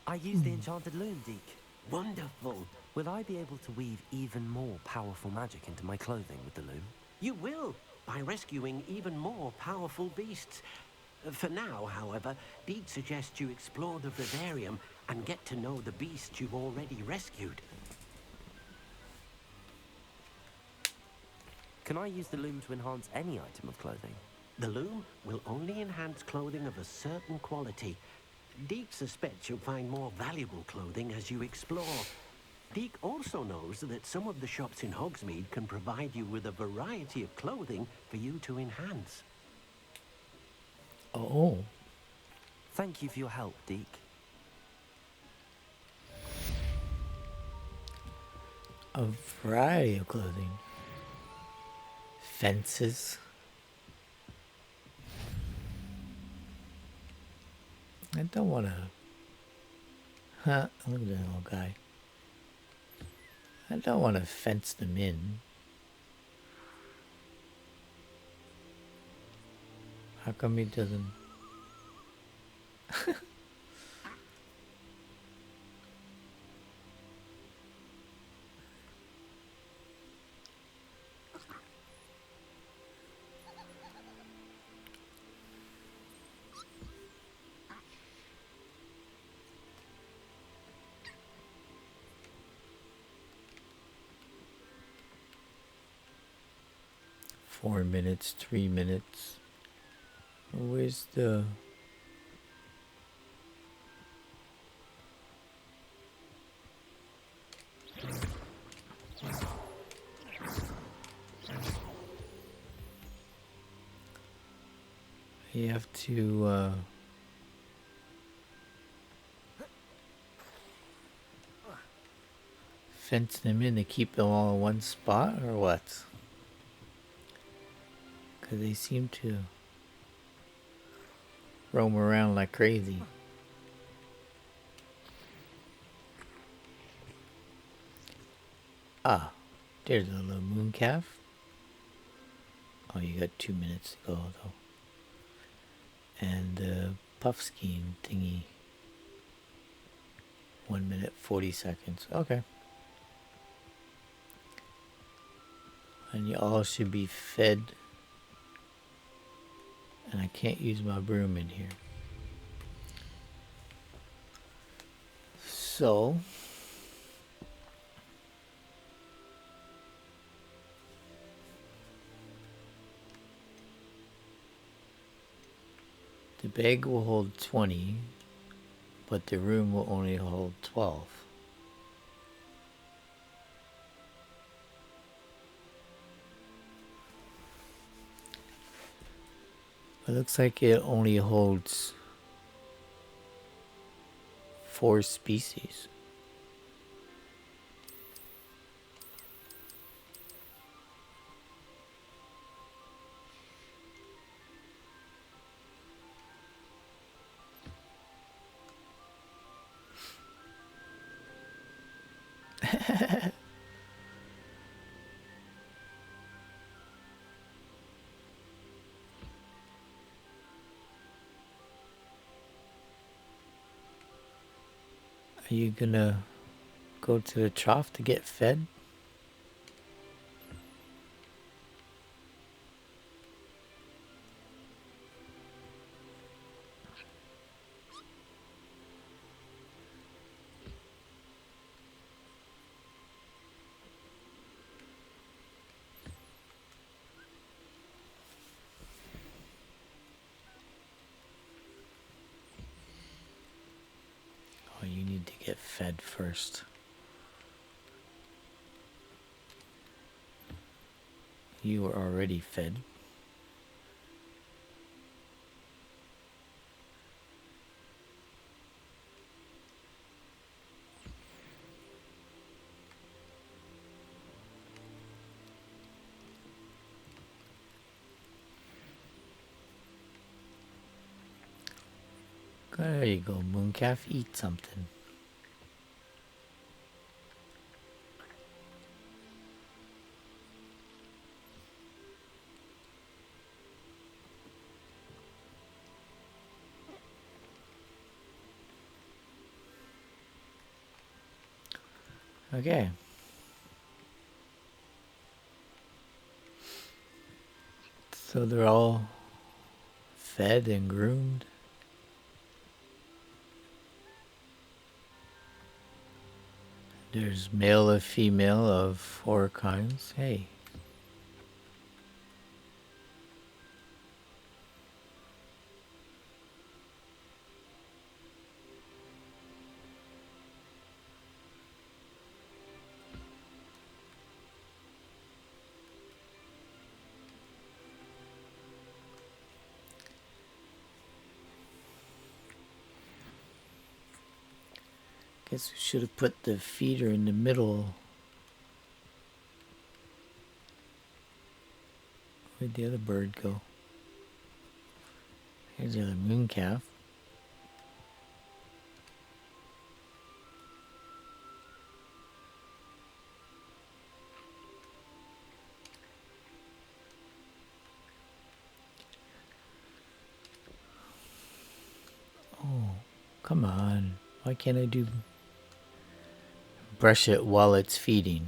I use the enchanted loom, Deke. Wonderful. Will I be able to weave even more powerful magic into my clothing with the loom? You will, by rescuing even more powerful beasts. For now, however, Deke suggests you explore the vivarium and get to know the beasts you've already rescued. Can I use the loom to enhance any item of clothing? The loom will only enhance clothing of a certain quality. Deke suspects you'll find more valuable clothing as you explore. Deke also knows that some of the shops in Hogsmeade can provide you with a variety of clothing for you to enhance. Oh. Thank you for your help, Deke. A variety of clothing. Fences. I don't want to... Huh, look at that little guy. I don't want to fence them in. How come he doesn't? Four minutes, 3 minutes. Where's the... You have to fence them in to keep them all in one spot, or what? Because they seem to roam around like crazy. Ah, there's a little moon calf. Oh, you got 2 minutes to go though. And the puffskein thingy. 1 minute 40 seconds. Okay. And you all should be fed. And I can't use my broom in here. So the bag will hold 20, but the room will only hold 12. It looks like it only holds 4 species. Are you gonna go to the trough to get fed? Oh, you need to get fed first. You were already fed. There you go, mooncalf. Eat something. Okay. So they're all fed and groomed. There's male and female of 4 kinds. Hey. Guess we should have put the feeder in the middle. Where'd the other bird go? Here's the other mooncalf. Come on. Why can't I do... brush it while it's feeding?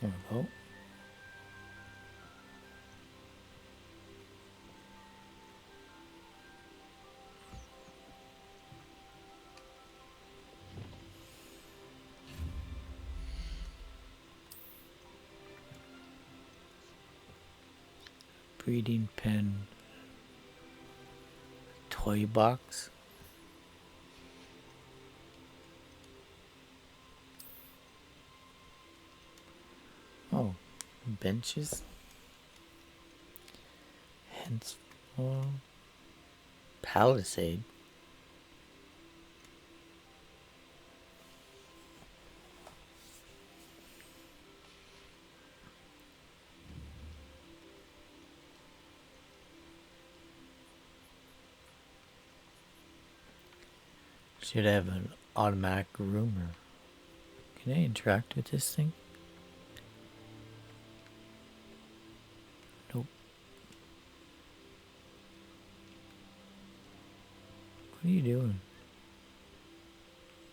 There we go. Breeding pen. Toy box. Oh, benches. Hence, Palisade. Should have an automatic groomer. Can I interact with this thing? Nope. What are you doing?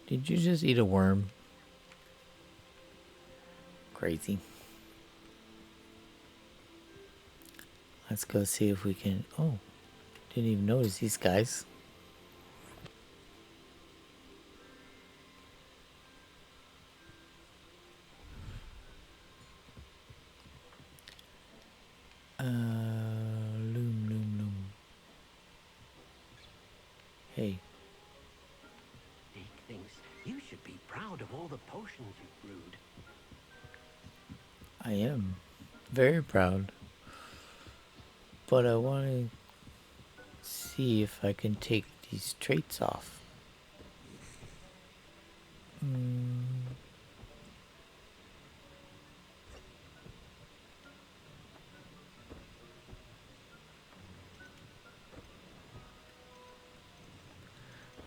Did you just eat a worm? Crazy. Let's go see if we can... Oh, didn't even notice these guys. Loom. Hey. Dick thinks you should be proud of all the potions you've brewed. I am very proud. But I want to see if I can take these traits off.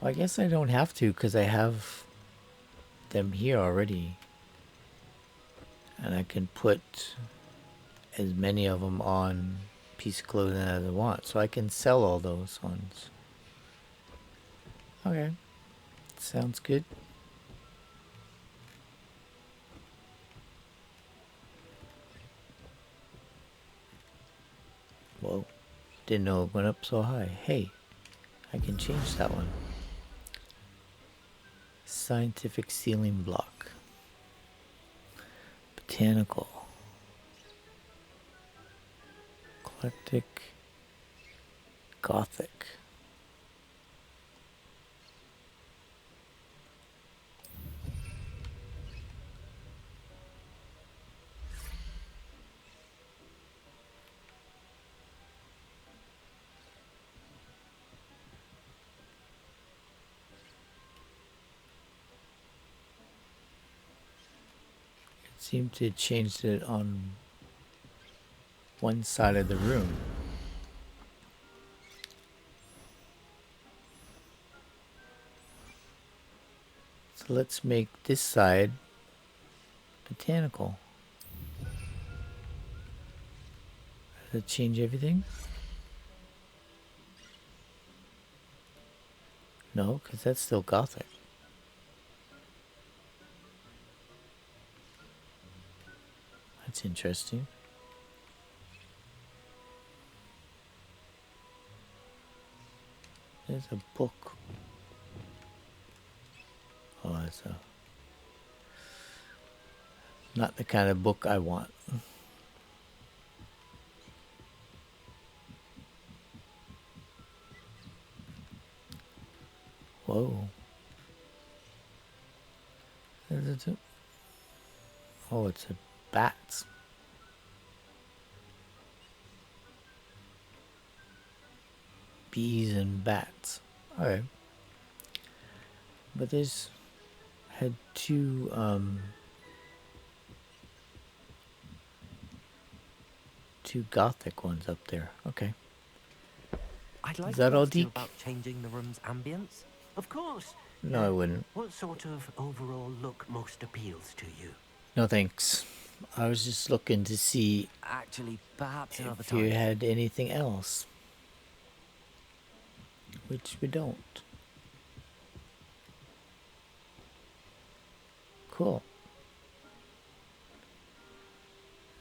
Well, I guess I don't have to because I have them here already. And I can put as many of them on piece of clothing as I want. So I can sell all those ones. Okay. Sounds good. Whoa. Didn't know it went up so high. Hey, I can change that one. Scientific ceiling block. Botanical. Eclectic. Gothic. Seemed to change it on one side of the room. So let's make this side botanical. Does it change everything? No, because that's still Gothic. That's interesting. There's a book. Oh, that's not the kind of book I want. Whoa. Oh, it's a bats. Bees and bats. Alright. But there's had two gothic ones up there. Okay. I'd like Is that to all, ask you Deke? about changing the room's ambience. Of course. No, I wouldn't. What sort of overall look most appeals to you? No thanks. I was just looking to see Actually, perhaps another if you time. had anything else. Which we don't. Cool.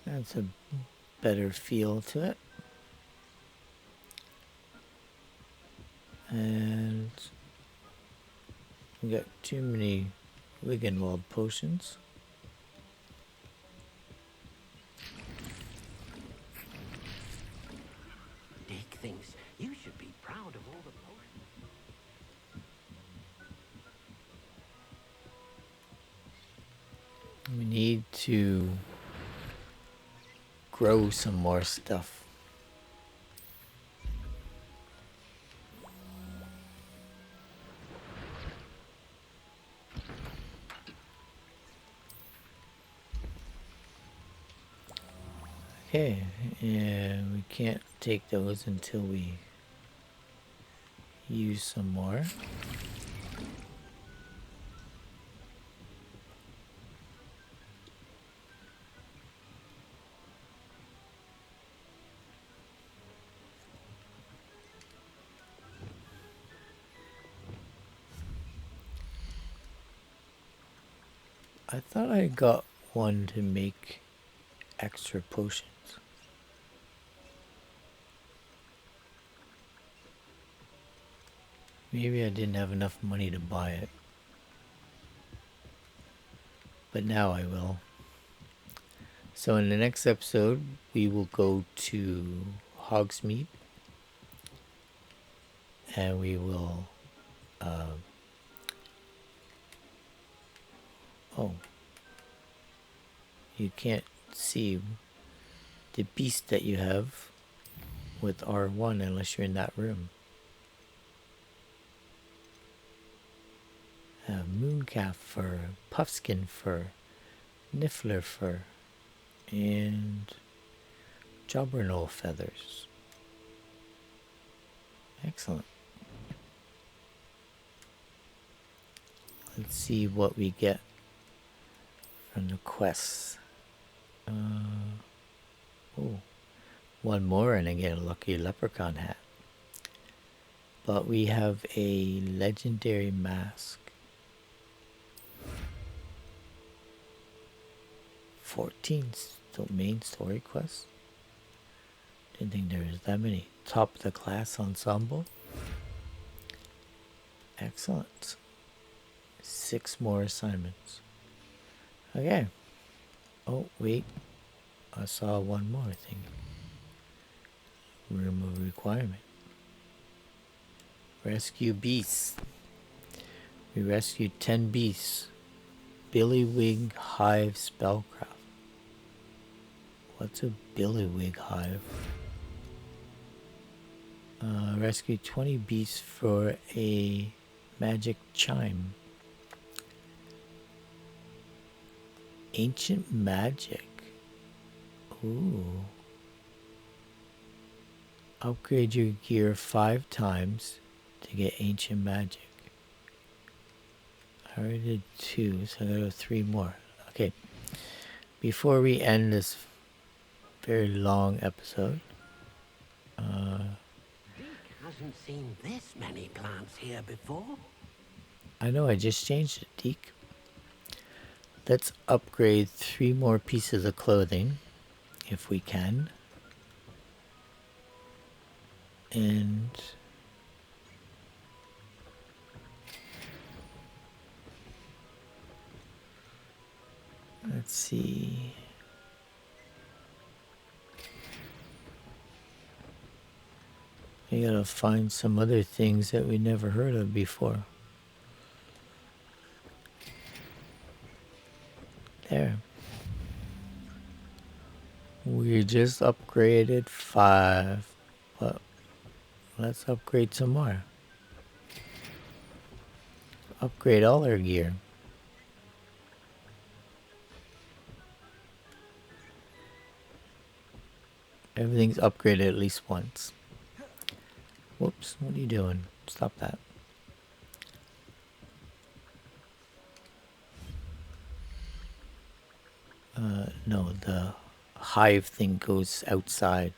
That's a better feel to it. And we got too many Wiggenwald potions. Dick thinks you should be proud of all the potions. We need to grow some more stuff. Okay, and we can't take those until we use some more. I thought I got one to make extra potions. Maybe I didn't have enough money to buy it. But now I will. So in the next episode, we will go to Hogsmeade. And we will... oh. You can't see the beast that you have with R1 unless you're in that room. Mooncalf fur, puffskin fur, niffler fur, and jobberknoll feathers. Excellent. Let's see what we get from the quests. Oh, one more and I get a lucky leprechaun hat. But we have a legendary mask. 14 main story quests. Didn't think there was that many. Top of the class ensemble. Excellent. 6 more assignments. Okay. Oh, wait. I saw one more thing. Room of requirement. Rescue beasts. We rescued 10 beasts. Billywig Hive Spellcraft. What's a Billywig Hive? Rescue 20 beasts for a magic chime. Ancient magic. Ooh. Upgrade your gear 5 times to get ancient magic. I already did 2, so I gotta go 3 more. Okay. Before we end this very long episode, Dick hasn't seen this many plants here before. I know I just changed it, Deke. Let's upgrade 3 more pieces of clothing, if we can. And let's see. We gotta find some other things that we never heard of before. There. We just upgraded 5, but let's upgrade some more. Upgrade all our gear. Everything's upgraded at least once. Whoops, what are you doing? Stop that. No, the hive thing goes outside.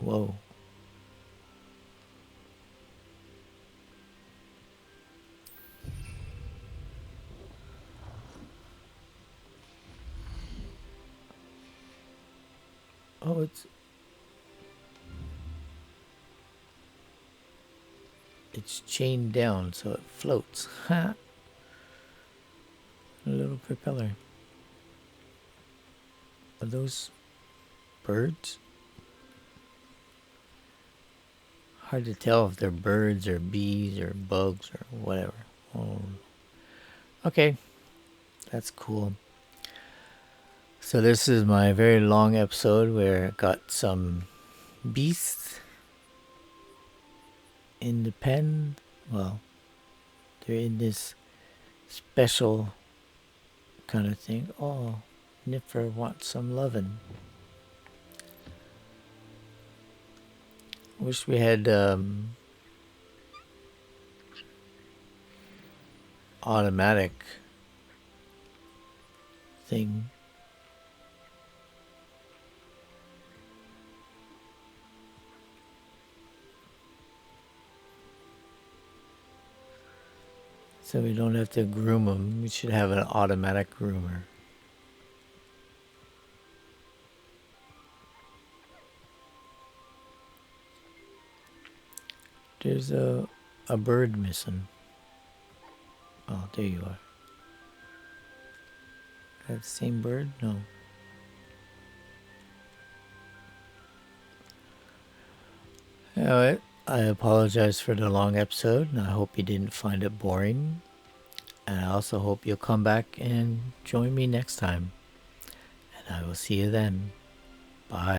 Whoa. Oh, it's chained down so it floats. Ha! A little propeller. Are those birds? Hard to tell if they're birds or bees or bugs or whatever. Oh. Okay, that's cool. So this is my very long episode where I got some beasts in the pen. Well, they're in this special kind of thing. Oh, Niffer wants some lovin'. Wish we had automatic thing. So we don't have to groom them. We should have an automatic groomer. There's a bird missing. Oh, there you are. That same bird? No. Alright, I apologize for the long episode, and I hope you didn't find it boring. And I also hope you'll come back and join me next time. And I will see you then. Bye.